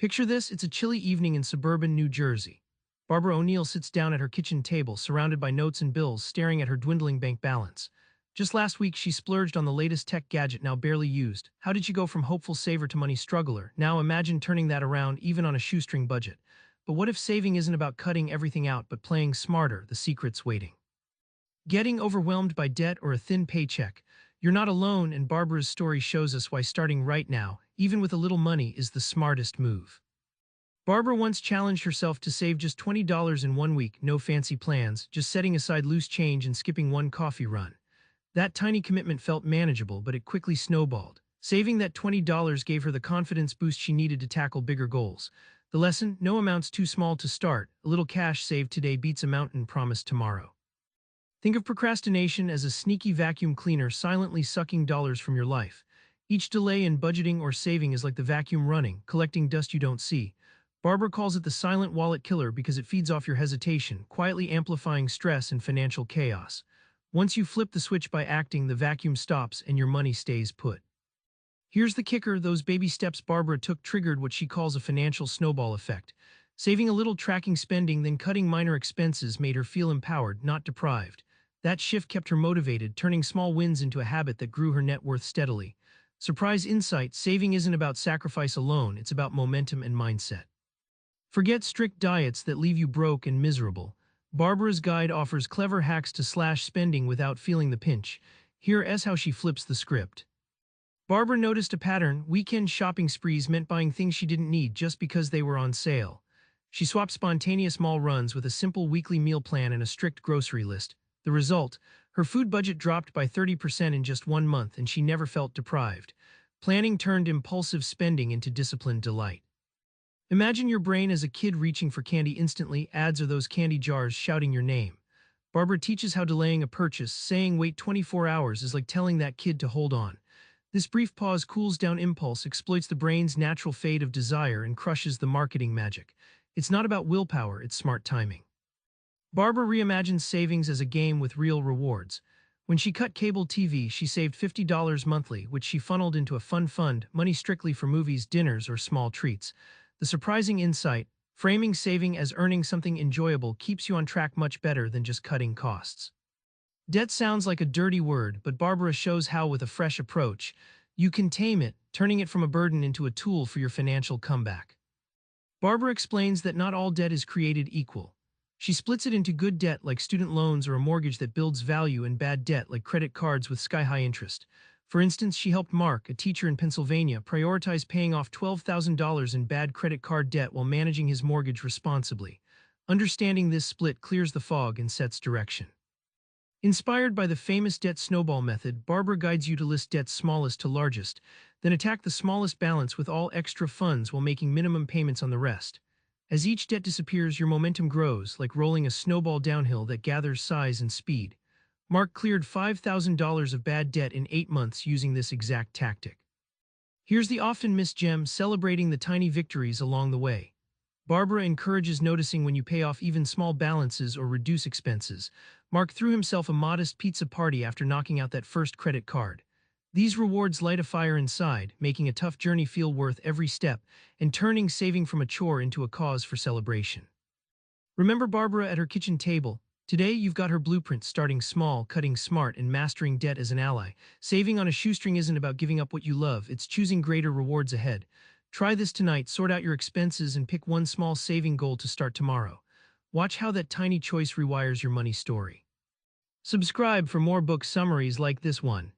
Picture this, it's a chilly evening in suburban New Jersey. Barbara O'Neill sits down at her kitchen table, surrounded by notes and bills, staring at her dwindling bank balance. Just last week, she splurged on the latest tech gadget now barely used. How did she go from hopeful saver to money struggler? Now imagine turning that around even on a shoestring budget. But what if saving isn't about cutting everything out but playing smarter? The secret's waiting. Getting overwhelmed by debt or a thin paycheck? You're not alone, and Barbara's story shows us why starting right now, even with a little money, is the smartest move. Barbara once challenged herself to save just $20 in 1 week, no fancy plans, just setting aside loose change and skipping one coffee run. That tiny commitment felt manageable, but it quickly snowballed. Saving that $20 gave her the confidence boost she needed to tackle bigger goals. The lesson: no amount's too small to start. A little cash saved today beats a mountain promised tomorrow. Think of procrastination as a sneaky vacuum cleaner silently sucking dollars from your life. Each delay in budgeting or saving is like the vacuum running, collecting dust you don't see. Barbara calls it the silent wallet killer because it feeds off your hesitation, quietly amplifying stress and financial chaos. Once you flip the switch by acting, the vacuum stops and your money stays put. Here's the kicker: those baby steps Barbara took triggered what she calls a financial snowball effect. Saving a little, tracking spending, then cutting minor expenses made her feel empowered, not deprived. That shift kept her motivated, turning small wins into a habit that grew her net worth steadily. Surprise insight: saving isn't about sacrifice alone, it's about momentum and mindset. Forget strict diets that leave you broke and miserable. Barbara's guide offers clever hacks to slash spending without feeling the pinch. Here's how she flips the script. Barbara noticed a pattern: weekend shopping sprees meant buying things she didn't need just because they were on sale. She swapped spontaneous mall runs with a simple weekly meal plan and a strict grocery list. The result: her food budget dropped by 30% in just 1 month, and she never felt deprived. Planning turned impulsive spending into disciplined delight. Imagine your brain as a kid reaching for candy instantly. Ads are those candy jars shouting your name. Barbara teaches how delaying a purchase, saying wait 24 hours, is like telling that kid to hold on. This brief pause cools down impulse, exploits the brain's natural fade of desire, and crushes the marketing magic. It's not about willpower, it's smart timing. Barbara reimagines savings as a game with real rewards. When she cut cable TV, she saved $50 monthly, which she funneled into a fun fund, money strictly for movies, dinners, or small treats. The surprising insight: framing saving as earning something enjoyable keeps you on track much better than just cutting costs. Debt sounds like a dirty word, but Barbara shows how, with a fresh approach, you can tame it, turning it from a burden into a tool for your financial comeback. Barbara explains that not all debt is created equal. She splits it into good debt, like student loans or a mortgage that builds value, and bad debt, like credit cards with sky-high interest. For instance, she helped Mark, a teacher in Pennsylvania, prioritize paying off $12,000 in bad credit card debt while managing his mortgage responsibly. Understanding this split clears the fog and sets direction. Inspired by the famous debt snowball method, Barbara guides you to list debt's smallest to largest, then attack the smallest balance with all extra funds while making minimum payments on the rest. As each debt disappears, your momentum grows, like rolling a snowball downhill that gathers size and speed. Mark cleared $5,000 of bad debt in 8 months using this exact tactic. Here's the often missed gem: celebrating the tiny victories along the way. Barbara encourages noticing when you pay off even small balances or reduce expenses. Mark threw himself a modest pizza party after knocking out that first credit card. These rewards light a fire inside, making a tough journey feel worth every step and turning saving from a chore into a cause for celebration. Remember Barbara at her kitchen table. Today you've got her blueprint: starting small, cutting smart, and mastering debt as an ally. Saving on a shoestring isn't about giving up what you love, it's choosing greater rewards ahead. Try this tonight: sort out your expenses and pick one small saving goal to start tomorrow. Watch how that tiny choice rewires your money story. Subscribe for more book summaries like this one.